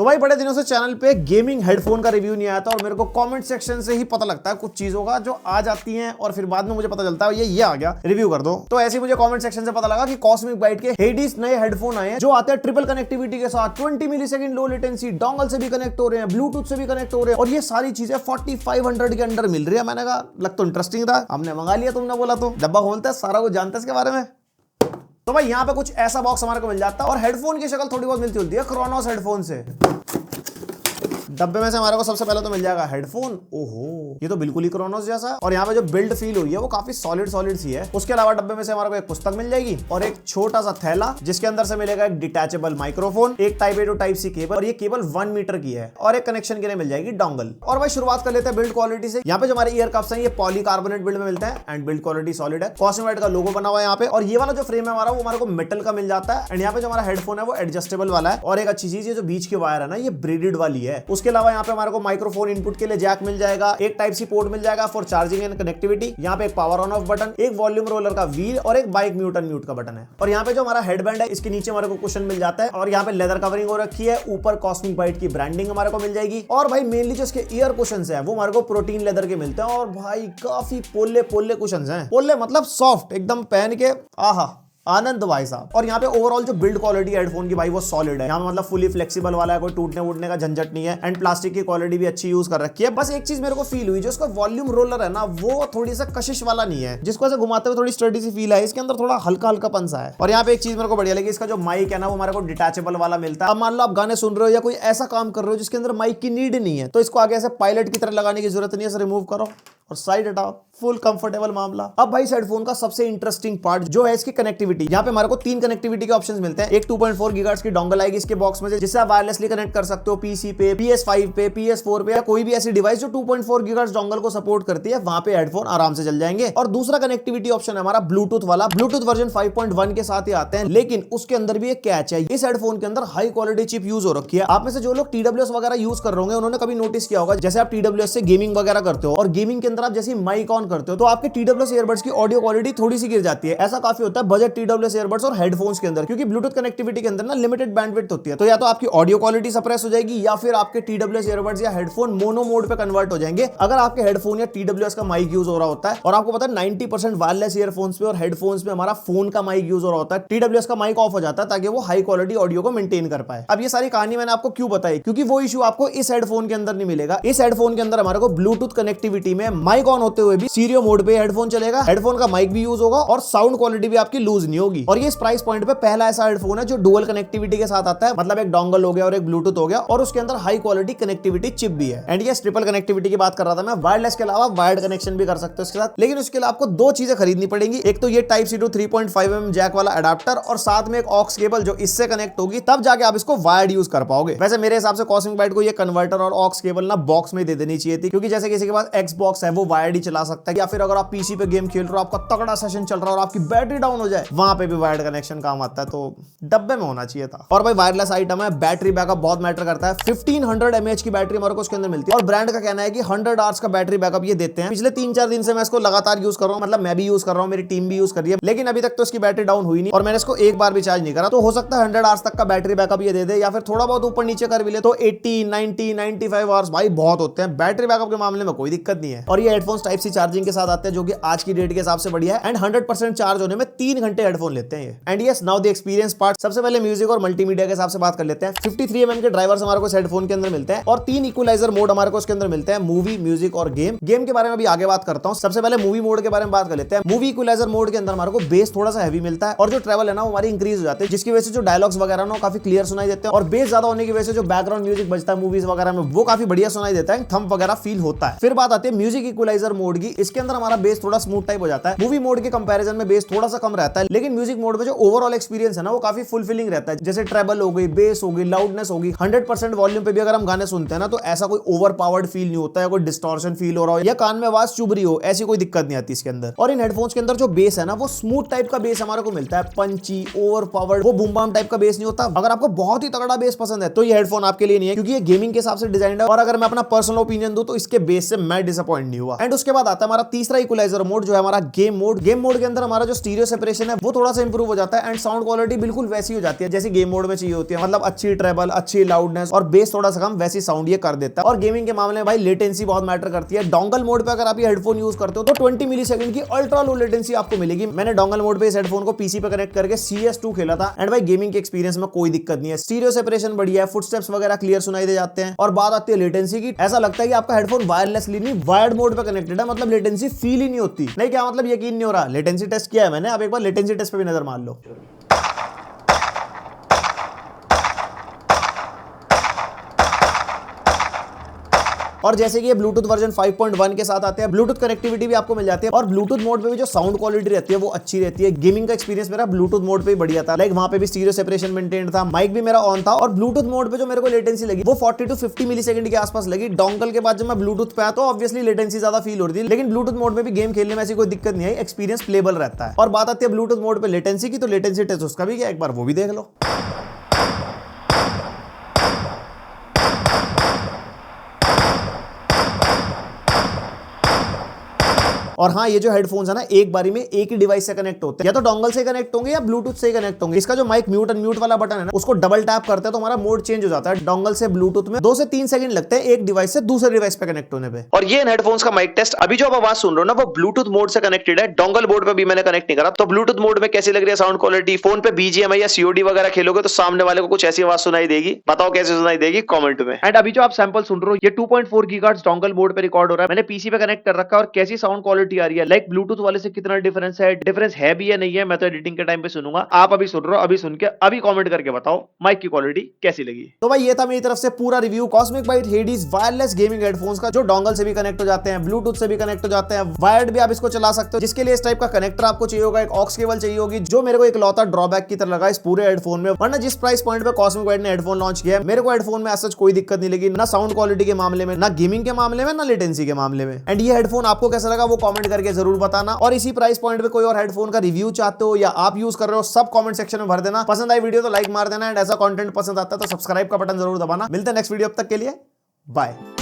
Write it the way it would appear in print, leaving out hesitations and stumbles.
तो भाई बड़े दिनों से चैनल पे गेमिंग हेडफोन का रिव्यू नहीं आया था और मेरे को कमेंट सेक्शन से ही पता लगता है कुछ चीजों का जो आ जाती हैं और फिर बाद में मुझे पता चलता है ये आ गया रिव्यू कर दो। तो ऐसे मुझे कमेंट सेक्शन से पता लगा कि कॉस्मिक बाइट के हेडीज नए हेडफोन आए हैं जो आते हैं ट्रिपल कनेक्टिविटी के साथ, 20 मिलीसेकंड लो लेटेंसी, डोंगल से भी कनेक्ट हो रहे हैं, ब्लूटूथ से भी कनेक्ट हो रहे हैं और ये सारी चीजें 4500 के अंडर मिल रही है। मैंने कहा लग तो इंटरेस्टिंग था, हमने मंगा लिया, तुमने बोला तो डब्बा खोलते हैं, सारा कुछ जानते हैं इसके बारे में। तो भाई यहाँ पे कुछ ऐसा बॉक्स हमारे को मिल जाता है और हेडफोन की शक्ल थोड़ी बहुत मिलती जुलती है क्रोनोस हेडफोन से। डब्बे में से हमारे को सबसे पहले तो मिल जाएगा हेडफोन। ओहो, ये तो बिल्कुल ही क्रोनोस जैसा है और यहाँ पे जो बिल्ड फील हुई है वो काफी सॉलिड सी है। उसके अलावा डब्बे में से हमारे को एक पुस्तक मिल जाएगी और एक छोटा सा थैला जिसके अंदर से मिलेगा एक डिटैचेबल माइक्रोफोन, एक type A to type C cable और ये केबल 1 मीटर की है और एक कनेक्शन के लिए मिल जाएगी डोंगल। और भाई शुरुआत कर लेते हैं बिल्ड क्वालिटी से। यहाँ पे जो हमारे ईयर कप्स हैं ये पॉलीकार्बोनेट बिल्ड में मिलते हैं एंड बिल्ड क्वालिटी सॉलिड है। कॉस्मिक बाइट का लोगो बना हुआ है यहाँ पे और ये वाला जो फ्रेम है हमारा वो हमारे को मेटल का मिल जाता है एंड यहाँ पे जो हमारा हेडफोन है वो एडजस्टेबल वाला है। और एक अच्छी चीज, ये जो बीच की वायर है ना ये ब्रेडेड वाली है। उसके अलावा यहाँ पे हमारे को माइक्रोफोन इनपुट के लिए जैक मिल जाएगा, एक टाइप सी पोर्ट मिल जाएगा फॉर चार्जिंग एंड कनेक्टिविटी। यहाँ पे एक पावर ऑन ऑफ बटन, एक वॉल्यूम रोलर का व्हील और एक बाइक म्यूट अनम्यूट का बटन है। और यहाँ पे जो हमारा हेडबैंड है इसके नीचे हमारे को कुशन मिल जाता है और यहाँ पे लेदर कवरिंग हो रखी है। ऊपर कॉस्मिक बाइट की ब्रांडिंग हमारे को मिल जाएगी और भाई मेनली जो इसके ईयर कुशंस है वो हमारे को प्रोटीन लेदर के मिलते हैं और भाई काफी पोले कुशंस हैं। पोले मतलब सॉफ्ट एकदम, पहन के आहा आनंद भाई साहब। और यहाँ पे ओवरऑल जो बिल्ड क्वालिटी हेडफोन की भाई वो सॉलिड है। यहाँ मतलब फुली फ्लेक्सिबल वाला है, कोई टूटने वूटने का झंझट नहीं है एंड प्लास्टिक की क्वालिटी भी अच्छी यूज कर रखी है। बस एक चीज मेरे को फील हुई, जो इसका वॉल्यूम रोलर है ना वो थोड़ी सा कशिश वाला नहीं है, जिसको ऐसे घुमाते हुए थोड़ी स्टडी सी फील है। इसके अंदर थोड़ा हल्का पंसा है। और यहाँ पे एक चीज मेरे को बढ़िया लगी, इसका जो माइक है ना वो हमारे को डिटैचेबल वाला मिलता है। अब मान लो आप गाने सुन रहे हो या कोई ऐसा काम कर रहे हो जिसके अंदर माइक की नीड नहीं है तो इसको आगे ऐसे पायलट की तरह लगाने की जरूरत नहीं है, रिमूव करो और साइड हटाओ, फुल कंफर्टेबल मामला। अब भाई इस हेडफोन का सबसे इंटरेस्टिंग पार्ट जो है इसकी कनेक्टिविटी। यहाँ पे हमारे को 3 कनेक्टिविटी के ऑप्शंस मिलते हैं। एक 2.4 गीगाहर्ट्ज की डोंगल आएगी इसके बॉक्स में जिससे आप वायरलेसली कनेक्ट कर सकते हो पीसी पे, PS5 पे, PS4 पे या कोई भी ऐसी डिवाइस जो 2.4 गीगाहर्ट्ज डोंगल को सपोर्ट करती है, वहां पे हेडफोन आराम से चल जाएंगे। और दूसरा कनेक्टिविटी ऑप्शन है हमारा ब्लूटूथ वाला। ब्लूटूथ वर्जन 5.1 के साथ ही आते हैं, लेकिन उसके अंदर भी एक कैच है। इस हेडफोन के अंदर हाई क्वालिटी चिप यूज हो रखी है। आप में से जो लोग TWS वगैरह यूज कर रहे होंगे उन्होंने कभी नोटिस किया होगा, जैसे आप TWS से गेमिंग वगैरह करते हो और गेमिंग के अंदर आप जैसे माइक ऑन करते हो तो आपके TWS ईयरबड्स की ऑडियो क्वालिटी थोड़ी सी गिर जाती है। ऐसा काफी होता है बजट TWS ईयरबड्स और हेडफोन्स के अंदर, क्योंकि ब्लूटूथ कनेक्टिविटी के अंदर ना लिमिटेड बैंडविड्थ होती है। तो या तो आपकी ऑडियो क्वालिटी सप्रेस हो जाएगी या फिर आपके TWS ईयरबड्स या हेडफोन मोनो मोड पे कन्वर्ट हो जाएंगे। अगर आपके हेडफोन या TWS का माइक यूज हो रहा होता है और आपको पता है 90% वायरलेस ईयरफोन्स पे और हेडफोन्स पे हमारा फोन का माइक यूज हो रहा होता है, TWS का माइक ऑफ हो जाता है ताकि वो हाई क्वालिटी ऑडियो को मेंटेन कर पाए। अब ये सारी कहानी मैंने आपको क्यों बताई, क्योंकि वो इशू आपको इस हेडफोन के अंदर नहीं मिलेगा। इस हेडफोन के अंदर हमारे को ब्लूटूथ कनेक्टिविटी में माइक ऑन होते हुए भी स्टीरियो मोड पे हेडफोन चलेगा, हेडफोन का माइक भी यूज होगा और साउंड क्वालिटी भी आपकी लूज नहीं होगी। और ये इस प्राइस पॉइंट पे पहला ऐसा हेडफोन है जो डुअल कनेक्टिविटी के साथ आता है, मतलब एक डोंगल हो गया और एक ब्लूटूथ हो गया और उसके अंदर हाई क्वालिटी कनेक्टिविटी चिप भी है। एंड ये ट्रिपल कनेक्टिविटी की बात कर रहा था मैं, वायरलेस के अलावा वायर्ड कनेक्शन भी कर सकते हो इसके साथ, लेकिन उसके लिए आपको 2 चीजें खरीदनी पड़ेंगी। एक तो ये type C to 3.5mm jack वाला अडाप्टर और साथ में एक ऑक्स केबल जो इससे कनेक्ट होगी, तब जाके आप इसको वायर्ड यूज कर पाओगे। वैसे मेरे हिसाब से कॉस्मिक बाइट को ये कन्वर्टर और ऑक्स केबल ना बॉक्स में दे देनी चाहिए थी, क्योंकि जैसे किसी के पास Xbox है वो वायर्ड ही चला सकता है, या फिर अगर आप पीसी पे गेम खेल रहे हो, आपका तगड़ा सेशन चल रहा है और आपकी बैटरी डाउन हो जाए, वहां पे भी वायर्ड कनेक्शन काम आता है, तो डब्बे में होना चाहिए था। और भाई वायरलेस आइटम है, बैटरी बैकअप बहुत मैटर करता है। 1500 mAh की बैटरी हमारे को उसके अंदर मिलती है और ब्रांड का कहना है कि 100 आवर्स का बैटरी बैकअप ये देते हैं। पिछले 3-4 दिन से मैं इसको लगातार यूज कर रहा हूँ, मतलब मैं भी यूज कर रहा हूँ, मेरी टीम भी यूज कर रही है, लेकिन अभी तक तो इसकी बैटरी डाउन हुई नहीं और मैंने इसको एक बार भी चार्ज नहीं करा। तो हो सकता है 100 आवर्स तक का बैटरी बैकअप ये दे दे, या फिर थोड़ा बहुत ऊपर नीचे कर भी ले तो 80, 90, 95 आवर्स भाई बहुत होते हैं। बैटरी बैकअप के मामले में कोई दिक्कत नहीं है। और ये हेडफोन्स टाइप सी चार्जिंग के साथ आते हैं जो कि आज की डेट के हिसाब से बढ़िया है एंड 100% चार्ज होने में 3 घंटे हेडफोन लेते हैं ये। And yes, now the experience part. सबसे पहले म्यूजिक और मल्टीमीडिया के हिसाब से बात कर लेते हैं। 53mm के ड्राइवर्स हमारे को इस हेडफोन के अंदर मिलते हैं और 3 इक्वलाइजर मोड हमारे को उसके अंदर मिलते हैं, मूवी, म्यूजिक और गेम। गेम के बारे में भी आगे बात करता हूं। सबसे पहले मूवी मोड के बारे में बात कर लेते हैं। मूवी इक्वलाइजर मोड के अंदर हमारे को बेस थोड़ा सा हैवी मिलता है और जो ट्रैवल है ना वो हमारी इंक्रीज हो जाती है, जिसकी वजह से जो डायलॉग्स वगैरह ना काफी क्लियर सुनाई देते हैं और बेस ज्यादा होने की वजह से जो बैकग्राउंड म्यूजिक बजता है मूवीज वगैरह में वो काफी बढ़िया सुनाई देता है, थंब वगैरह फील होता है। फिर बात आती है म्यूजिक इक्वलाइजर मोड की। इसके अंदर हमारा बेस थोड़ा स्मूथ टाइप हो जाता है। मूवी मोड के कंपैरिजन में बेस थोड़ा सा कम रहता है, लेकिन म्यूजिक मोड में जो ओवरऑल एक्सपीरियंस है ना वो काफी फुलफिलिंग रहता है। जैसे ट्रेबल हो गई, बेस हो गई, लाउडनेस होगी, 100% वॉल्यूम पे भी अगर हम गाने सुनते हैं ना तो ऐसा कोई ओवर पावर्ड फील नहीं होता है, कोई डिस्टॉर्शन फील हो रहा हो या कान में आवाज चुभ रही हो, ऐसी कोई दिक्कत नहीं आती इसके अंदर। और इन हेडफोन्स के अंदर जो बेस है ना वो स्मूथ टाइप का बेस हमारे को मिलता है, पंची, ओवर पावर्ड, वो बूम बाम टाइप का बेस नहीं होता। अगर आपको बहुत ही तगड़ा बेस पसंद है तो ये हेडफोन आपके लिए नहीं है, क्योंकि ये गेमिंग के हिसाब से डिजाइन है और अगर मैं अपना पर्सनल ओपिनियन दूं तो इसके बेस से मैं डिसअपॉइंट नहीं हूं। हुआ। एंड उसके बाद आता है हमारा तीसरा इक्वलाइजर मोड, जो है हमारा गेम मोड। गेम मोड के अंदर हमारा जो स्टीरियो सेपरेशन है वो थोड़ा सा इंप्रूव हो जाता है एंड साउंड क्वालिटी बिल्कुल वैसी हो जाती है जैसी गेम मोड में चाहिए होती है। मतलब अच्छी ट्रेबल, अच्छी लाउडनेस और बेस थोड़ा सा कम, वैसी साउंड ये कर देता है। और गेमिंग के मामले में भाई लेटेंसी बहुत मैटर करती है। डोंगल मोड पे अगर आप ये हेडफोन यूज करते हो तो 20 मिली सेकंड की अल्ट्रा लो लेटेंसी आपको मिलेगी। मैंने डोंगल मोड पे इस हेडफोन को पीसी पे कनेक्ट करके CS2 खेला था एंड भाई गेमिंग के एक्सपीरियंस में कोई दिक्कत नहीं है। स्टीरियो सेपरेशन बढ़िया है, फुटस्टेप्स वगैरह क्लियर सुनाई दे जाते हैं। और बात आती है लेटेंसी की, ऐसा लगता है कि आपका हेडफोन वायरलेसली नहीं वायर्ड मोड पे कनेक्टेड है, मतलब लेटेंसी फील ही नहीं होती। नहीं क्या मतलब, यकीन नहीं हो रहा? लेटेंसी टेस्ट किया है मैंने, अब एक बार लेटेंसी टेस्ट पे भी नजर मार लो। और जैसे कि ये ब्लूटूथ वर्जन 5.1 के साथ आते हैं, ब्लूटूथ कनेक्टिविटी भी आपको मिल जाती है और ब्लूटूथ मोड पे भी जो साउंड क्वालिटी रहती है वो अच्छी रहती है। गेमिंग का एक्सपीरियंस मेरा ब्लूटूथ मोड पे ही बढ़िया था। लाइक वहां पे भी स्टीरियो सेपरेशन मेंटेन था, माइक भी मेरा ऑन था और ब्लूटूथ मोड पे जो मेरे को लेटेंसी लगी वो 40 to 50 मिली सेकंड के आसपास लगी। डोंगल के बाद जब मैं ब्लूटूथ पे आया तो ऑब्वियसली लेटेंसी ज्यादा फील हो रही थी, लेकिन ब्लूटूथ मोड में भी गेम खेलने में ऐसी कोई दिक्कत नहीं आई, एक्सपीरियंस प्लेबल रहता है। और बात आती है ब्लूटूथ मोड पे लेटेंसी की, तो लेटेंसी टेस्ट उसका भी क्या, एक बार वो भी देख लो। और हाँ, ये जो हेडफोन्स है ना, एक बारी में एक ही डिवाइस से कनेक्ट होते हैं, या तो डोंगल से कनेक्ट होंगे या ब्लूटूथ से कनेक्ट होंगे। इसका जो माइक म्यूट अनम्यूट वाला बटन है ना, उसको डबल टैप करते हैं तो हमारा मोड चेंज हो जाता है। डोंगल से ब्लूटूथ में 2 से 3 सेकंड लगते हैं एक डिवाइस से दूसरे डिवाइस पे कनेक्ट होने पे। और ये हेडफोन्स का माइक टेस्ट अभी जो आप आवाज सुन रहे हो ना, वो ब्लूटूथ मोड से कनेक्टेड है, डोंगल मोड पे भी मैंने कनेक्ट नहीं करा। तो ब्लूटूथ मोड में कैसी लग रही है साउंड क्वालिटी? फोन पे BGMI या COD वगैरह खेलोगे तो सामने वाले को कुछ ऐसी आवाज सुनाई देगी, बताओ कैसे सुनाई देगी कमेंट में। एंड अभी जो आप सैंपल सुन रहे हो ये 2.4 गीगाहर्ट्ज डोंगल मोड पे रिकॉर्ड हो रहा है, मैंने पीसी पे कनेक्ट कर रखा है। और कैसी साउंड क्वालिटी आ रही है, लाइक ब्लूटूथ वाले से कितना डिफरेंस है भी या नहीं है, मैं तो एडिटिंग के टाइम पे सुनूंगा। आप अभी सुन रहे हो, अभी सुन के अभी कमेंट करके बताओ माइक की क्वालिटी कैसी लगी। तो भाई ये था मेरी तरफ से पूरा रिव्यू कॉस्मिक बाइट हेडीज वायरलेस गेमिंग हेडफोन्स का, जो डोंगल से भी कनेक्ट हो जाते हैं, ब्लूटूथ से भी कनेक्ट हो जाते हैं, वायर्ड भी आप इसको चला सकते हो। जिसके लिए इस टाइप का कनेक्टर आपको चाहिए होगा, एक ऑक्स केबल चाहिए होगी, जो मेरे को एक लौता ड्रॉबैक की तरह लगा इस पूरे हेडफोन में। वरना जिस प्राइस पॉइंट पे कॉस्मिक बाइट ने हेडफोन लॉन्च किया है, मेरे को हेडफोन में ऐसा कोई दिक्कत नहीं लगी, ना साउंड क्वालिटी के मामले में, ना गेमिंग के मामले में, ना लेटेंसी के मामले में। एंड ये हेडफोन आपको कैसा लगा वो कमेंट करके जरूर बताना। और इसी प्राइस पॉइंट पे कोई और हेडफोन का रिव्यू चाहते हो या आप यूज कर रहे हो, सब कमेंट सेक्शन में भर देना। पसंद आई वीडियो तो लाइक मार देना एंड ऐसा कंटेंट पसंद आता है तो सब्सक्राइब का बटन जरूर दबाना। मिलते हैं नेक्स्ट वीडियो, अब तक के लिए बाय।